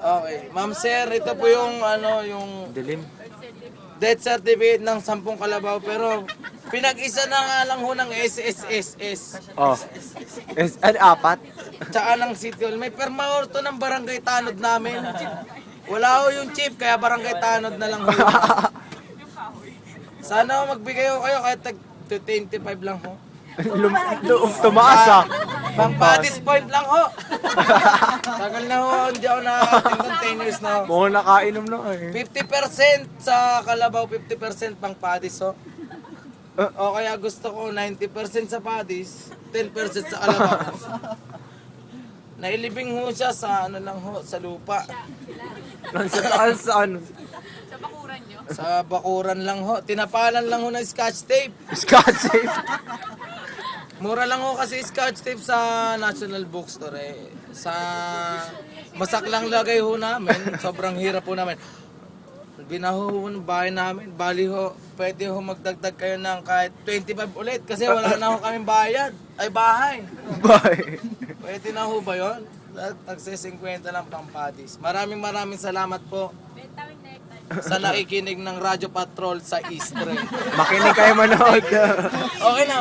Okay. Ma'am sir, ito po yung yung Dilim. death certificate ng 10 kalabaw pero pinag-isa na nga lang ho ng SSSS. Oh. Apat? Tsaka ng City Hall. May perma ho to ng barangay tanod namin. Wala ho yung chief, kaya barangay tanod na lang ho. Sana ho magbigay ho kayo kahit tag 25 lang ho. Tumaas ah. Pang Paddy's Point lang ho. Tagal na ho, hindi ako nakakating ng 10 years na ho. Mukhang nakainom na eh. 50% sa Kalabaw, 50% pang Paddy's ho. O kaya gusto ko 90% sa Paddy's, 10% sa Kalabaw. Nailibing ho siya sa lang ho, sa lupa. Sa ano? Sa bakuran lang ho. Tinapalan lang ho ng scotch tape. Scotch tape. Mura lang ho kasi scotch tape sa National Bookstore eh. Sa masak lang lagay ho namin. Sobrang hirap ho namin. Binaho ho ng bahay namin. Bali ho, pwede ho magdagdag kayo ng kahit 25 ulit. Kasi wala na ho kaming bayad. Ay bahay. Bye. Pwede na ho ba yun? Tagse 50 lang pang Paddy's. Maraming salamat po sa nakikinig ng Radyo Patrol sa East Ray. Makinig kayo manood. Okay na.